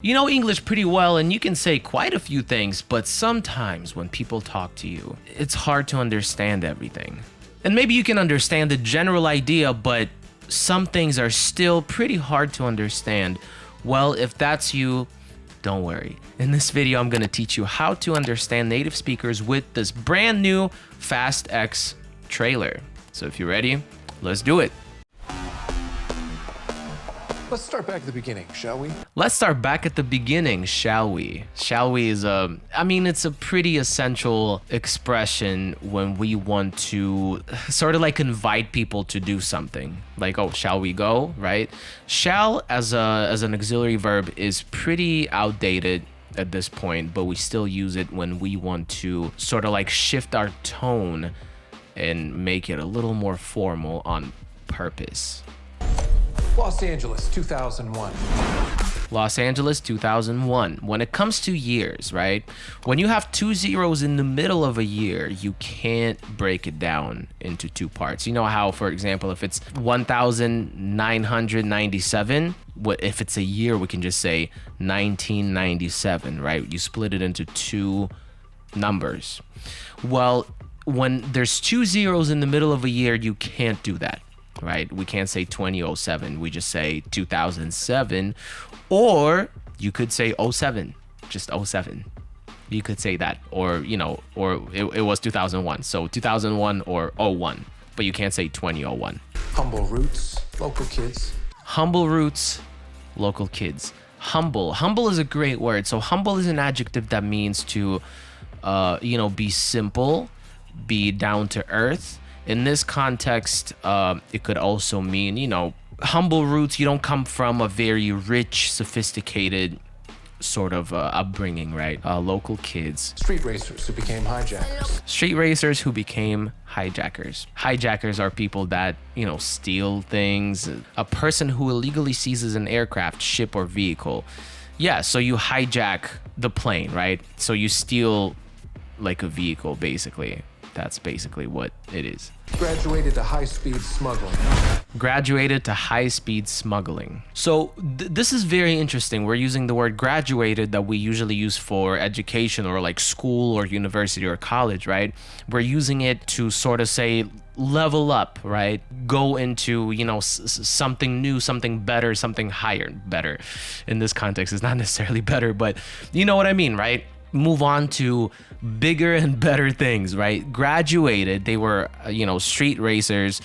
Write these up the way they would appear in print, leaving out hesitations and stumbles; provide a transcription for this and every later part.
You know English pretty well and you can say quite a few things, but sometimes when people talk to you, it's hard to understand everything. And maybe you can understand the general idea, but some things are still pretty hard to understand. Well, if that's you, don't worry. In this video, I'm gonna teach you how to understand native speakers with this brand new Fast X trailer. So if you're ready, let's do it. Let's start back at the beginning, shall we? Let's start back at the beginning, shall we? Shall we is it's a pretty essential expression when we want to sort of like invite people to do something. Like, oh, shall we go, right? Shall as an auxiliary verb is pretty outdated at this point, but we still use it when we want to sort of like shift our tone and make it a little more formal on purpose. Los Angeles, 2001. Los Angeles, 2001. When it comes to years, right? When you have two zeros in the middle of a year, you can't break it down into two parts. You know how, for example, if it's 1997, if it's a year, we can just say 1997, right? You split it into two numbers. Well, when there's two zeros in the middle of a year, you can't do that. Right? We can't say 2007. We just say 2007, or you could say 07, just 07. You could say that, or it was 2001. So 2001 or 01, but you can't say 2001. Humble roots, local kids. Humble roots, local kids. Humble is a great word. So humble is an adjective that means to, be simple, be down to earth. In this context, it could also mean, humble roots. You don't come from a very rich, sophisticated sort of upbringing, right? Local kids. Street racers who became hijackers. Street racers who became hijackers. Hijackers are people that, steal things. A person who illegally seizes an aircraft, ship, or vehicle. Yeah, so you hijack the plane, right? So you steal like a vehicle, basically. That's basically what it is. Graduated to high-speed smuggling. Graduated to high-speed smuggling. So this is very interesting. We're using the word graduated that we usually use for education or like school or university or college, right? We're using it to sort of say level up, right? Go into, something new, something better, something higher. Better. In this context, it's not necessarily better, but you know what I mean, right? Move on to bigger and better things, right? Graduated, they were, street racers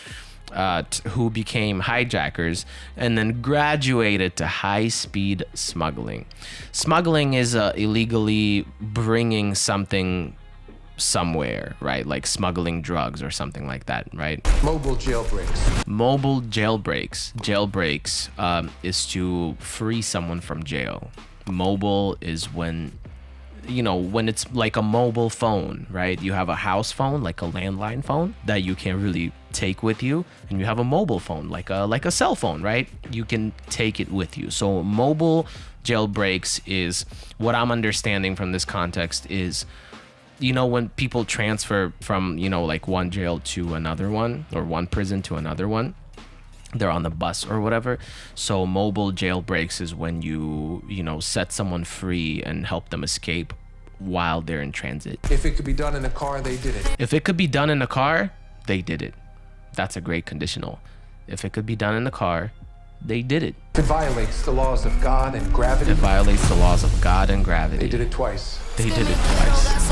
who became hijackers, and then graduated to high-speed smuggling. Smuggling is illegally bringing something somewhere, right? Like smuggling drugs or something like that, right? Mobile jailbreaks. Mobile jailbreaks. Jailbreaks is to free someone from jail. Mobile is when it's like a mobile phone, right? You have a house phone, like a landline phone that you can't really take with you. And you have a mobile phone, like a cell phone, right? You can take it with you. So mobile jailbreaks is what I'm understanding from this context is, when people transfer from, like one jail to another one or one prison to another one, they're on the bus or whatever. So mobile jailbreaks is when you set someone free and help them escape while they're in transit. If it could be done in a car, they did it. If it could be done in a car, they did it. That's a great conditional. If it could be done in a car, they did it. It violates the laws of God and gravity. It violates the laws of God and gravity. They did it twice. They did it twice.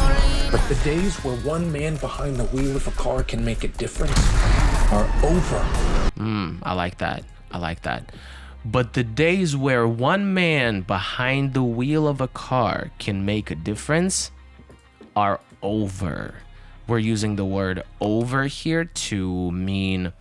But the days where one man behind the wheel of a car can make a difference are over. I like that. But the days where one man behind the wheel of a car can make a difference are over. We're using the word over here to mean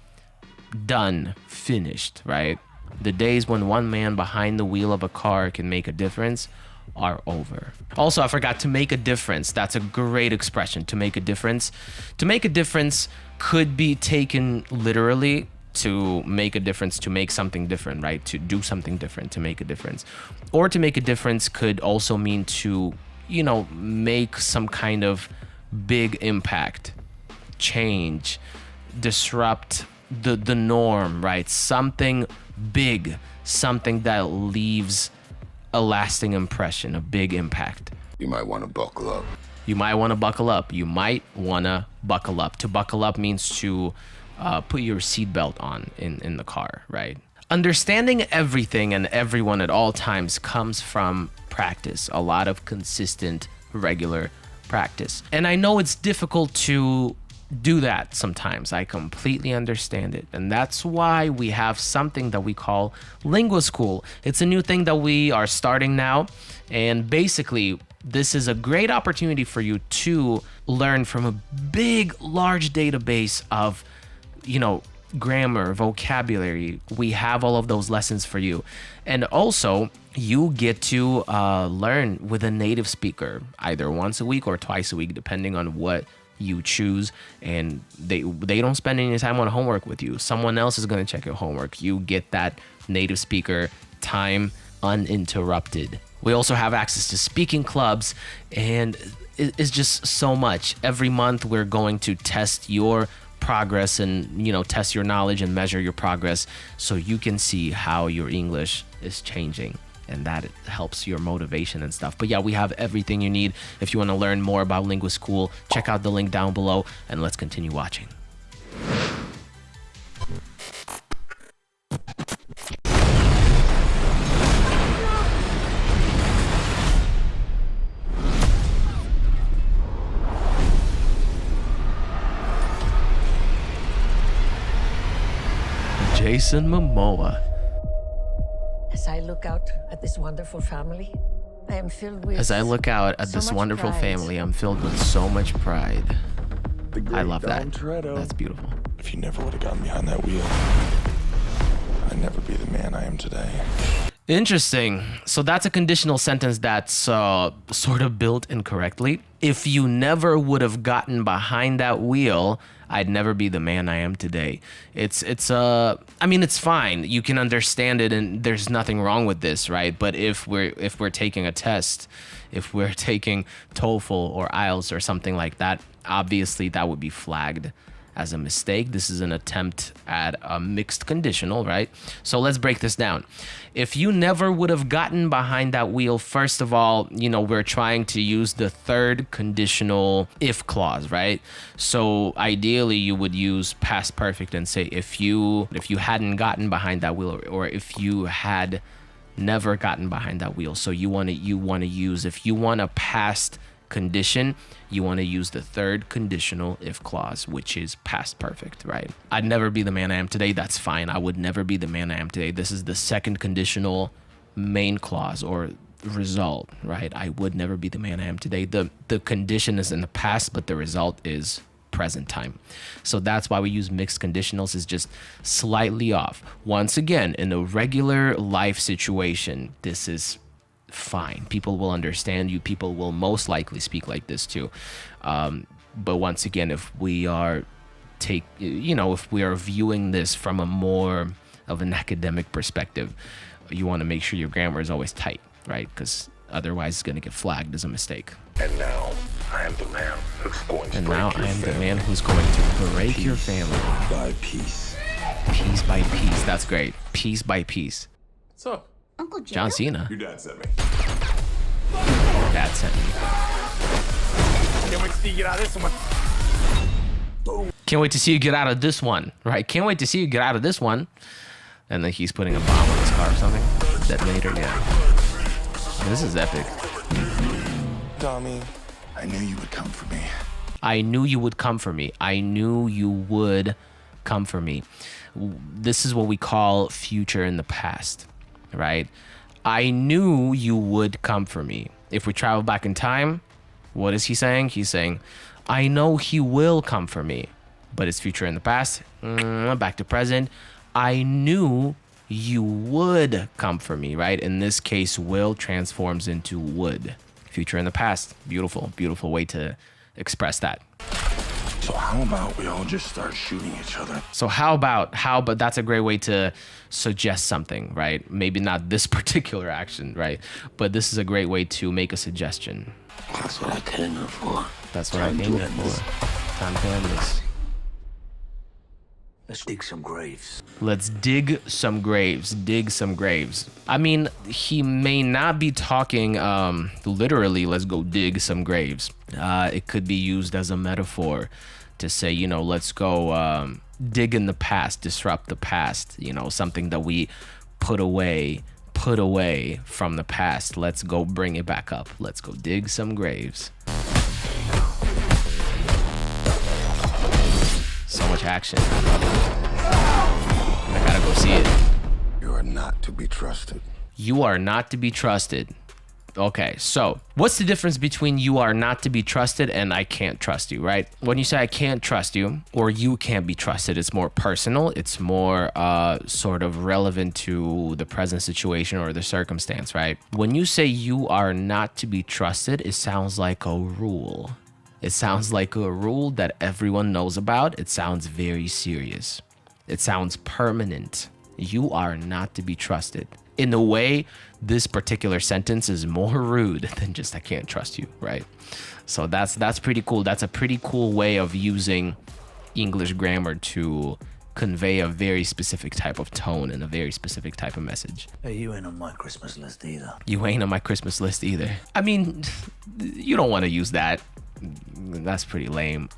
done, finished, right? The days when one man behind the wheel of a car can make a difference are over. Also, I forgot to make a difference. That's a great expression, to make a difference. To make a difference could be taken literally, to make a difference, to make something different, right? To do something different, to make a difference. Or to make a difference could also mean to, make some kind of big impact, change, disrupt the norm, right? Something big, something that leaves a lasting impression, a big impact. You might want to buckle up. You might want to buckle up. You might want to buckle up. To buckle up means to put your seatbelt on in the car, right? Understanding everything and everyone at all times comes from practice, a lot of consistent, regular practice. And I know it's difficult to do that sometimes. I completely understand it. And that's why we have something that we call LinguaSchool. It's a new thing that we are starting now. And basically, this is a great opportunity for you to learn from a big, large database of, grammar, vocabulary. We have all of those lessons for you. And also, you get to learn with a native speaker, either once a week or twice a week, depending on what you choose. And they don't spend any time on homework with you. Someone else is going to check your homework. You get that native speaker time uninterrupted. We also have access to speaking clubs, and it's just so much. Every month we're going to test your progress and test your knowledge and measure your progress so you can see how your English is changing, and that helps your motivation and stuff. But yeah, we have everything you need. If you want to learn more about LinguaSchool, check out the link down below, and let's continue watching. Jason Momoa. As I look out at this wonderful family, I am filled with As I look out at this wonderful family, I'm filled with so much pride. I love that. That's beautiful. If you never would have gotten behind that wheel, I'd never be the man I am today. Interesting. So that's a conditional sentence that's sort of built incorrectly. If you never would have gotten behind that wheel, I'd never be the man I am today. It's fine. You can understand it, and there's nothing wrong with this, right? But if we're taking a test, if we're taking TOEFL or IELTS or something like that, obviously that would be flagged as a mistake. This is an attempt at a mixed conditional, right? So let's break this down. If you never would have gotten behind that wheel, first of all, we're trying to use the third conditional if clause, right? So ideally you would use past perfect and say if you hadn't gotten behind that wheel, or if you had never gotten behind that wheel. So you want to use, if you want a past condition, you want to use the third conditional if clause, which is past perfect, right? I'd never be the man I am today. That's fine. I would never be the man I am today. This is the second conditional main clause or result, right? I would never be the man I am today. The condition is in the past, but the result is present time. So that's why we use mixed conditionals, is just slightly off. Once again, in a regular life situation, this is fine. People will understand you. People will most likely speak like this too. But once again, if we are if we are viewing this from a more of an academic perspective, you want to make sure your grammar is always tight, right? Because otherwise it's going to get flagged as a mistake. And now I am the man who's going to break your family. By piece. Piece by piece. That's great. Piece by piece. What's up? Uncle Joe. John Cena. Your dad sent me. Dad sent me. Can't wait to see you get out of this one. Can't wait to see you get out of this one. Right? Can't wait to see you get out of this one. And then he's putting a bomb on his car or something. Detonator, yeah. This is epic. Tommy, I knew you would come for me. I knew you would come for me. I knew you would come for me. This is what we call future in the past, right? I knew you would come for me. If we travel back in time, what is he saying? He's saying, I know he will come for me. But it's future in the past. Back to present. I knew you would come for me, right? In this case, will transforms into would. Future in the past. Beautiful, beautiful way to express that. So how about we all just start shooting each other? So but that's a great way to suggest something, right? Maybe not this particular action, right? But this is a great way to make a suggestion. That's what I came here for. That's what I came here for. Time to end this. Let's dig some graves. Let's dig some graves. Dig some graves. I mean, he may not be talking literally, let's go dig some graves. It could be used as a metaphor to say, you know, let's go dig in the past, disrupt the past, you know, something that we put away from the past. Let's go bring it back up. Let's go dig some graves. So much action. I gotta go see it. You are not to be trusted. You are not to be trusted. Okay, so what's the difference between you are not to be trusted and I can't trust you, right? When you say I can't trust you or you can't be trusted, it's more personal. It's more sort of relevant to the present situation or the circumstance, right? When you say you are not to be trusted, it sounds like a rule. It sounds like a rule that everyone knows about. It sounds very serious. It sounds permanent. You are not to be trusted. In a way, this particular sentence is more rude than just I can't trust you, right? So that's pretty cool. That's a pretty cool way of using English grammar to convey a very specific type of tone and a very specific type of message. Hey, you ain't on my Christmas list either. You ain't on my Christmas list either. I mean, you don't want to use that. That's pretty lame.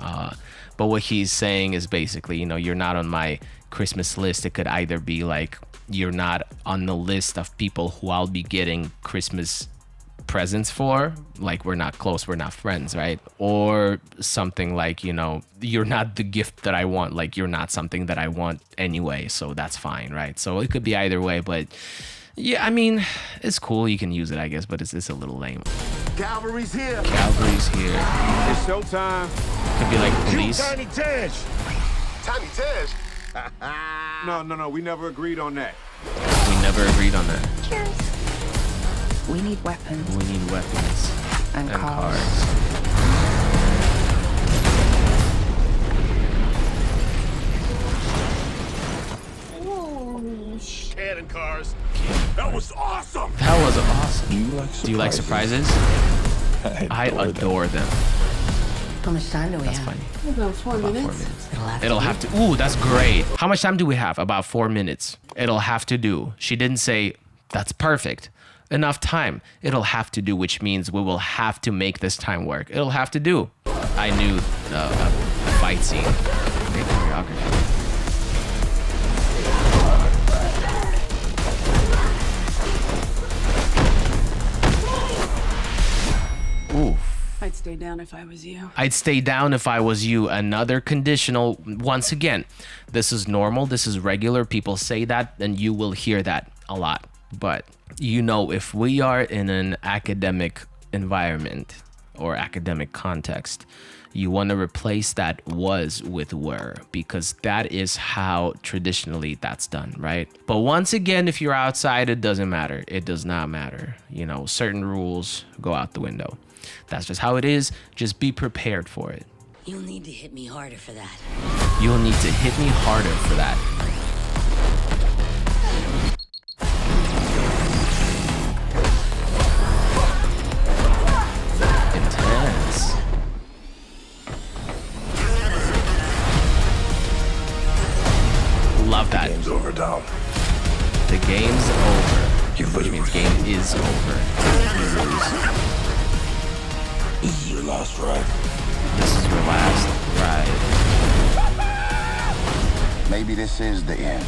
But what he's saying is basically, you know, you're not on my Christmas list. It could either be like you're not on the list of people who I'll be getting Christmas presents for, like we're not close, we're not friends, right? Or something like, you know, you're not the gift that I want, like you're not something that I want anyway, so that's fine, right? So it could be either way, but yeah, I mean, it's cool, you can use it, I guess, but it's a little lame. Cavalry's here. Cavalry's here. It's showtime. Could be like police. Tiny Tej. Tiny Tej. No, we never agreed on that. We never agreed on that. Cheers. We need weapons. We need weapons. And cars. Cannon cars. That was awesome. That was awesome. Do you like surprises? Do you like surprises? I adore them. How much time do we That's have? funny. About 4 About minutes. 4 minutes. It'll have to. Ooh, that's great. How much time do we have? About 4 minutes. It'll have to do. She didn't say that's perfect. Enough time. It'll have to do, which means we will have to make this time work. It'll have to do. I knew a fight scene. Great choreography. Oof. I'd stay down if I was you. I'd stay down if I was you. Another conditional. Once again, this is normal. This is regular. People say that, and you will hear that a lot. But, you know, if we are in an academic environment or academic context, you want to replace that was with were, because that is how traditionally that's done, right? But once again, if you're outside, it doesn't matter. It does not matter. You know, certain rules go out the window. That's just how it is. Just be prepared for it. You'll need to hit me harder for that. You'll need to hit me harder for that. Intense. Love that. Game's over, Dom. The game's over. You Which lose. means game is over. You lose. This is your last ride. This is your last ride. Maybe this is the end.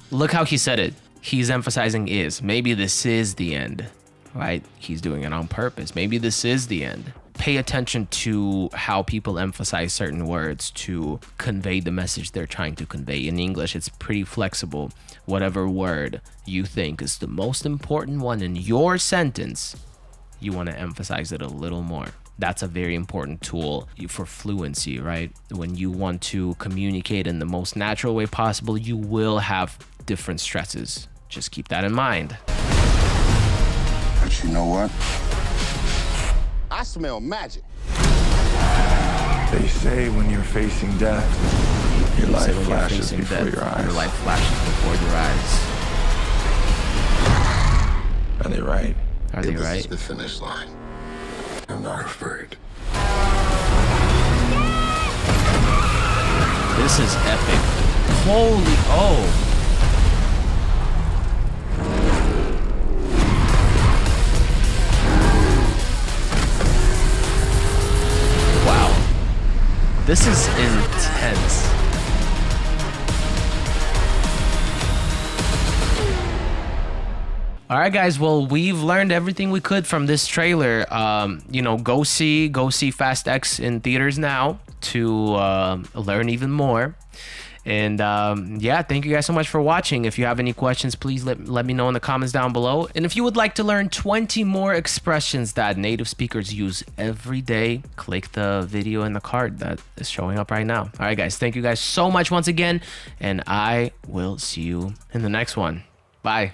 Look how he said it. He's emphasizing is. Maybe this is the end, right? He's doing it on purpose. Maybe this is the end. Pay attention to how people emphasize certain words to convey the message they're trying to convey. In English, it's pretty flexible. Whatever word you think is the most important one in your sentence, you want to emphasize it a little more. That's a very important tool for fluency, right? When you want to communicate in the most natural way possible, you will have different stresses. Just keep that in mind. But you know what? I smell magic. They say when you're facing death, your life flashes before your eyes. Your life flashes before your eyes. Are they right? Are they This is right? the finish line. I'm not afraid. This is epic. Holy, oh. Wow. This is intense. All right, guys. Well, we've learned everything we could from this trailer. You know, go see Fast X in theaters now to learn even more. And yeah, thank you guys so much for watching. If you have any questions, please let me know in the comments down below. And if you would like to learn 20 more expressions that native speakers use every day, click the video in the card that is showing up right now. All right, guys. Thank you guys so much once again, and I will see you in the next one. Bye.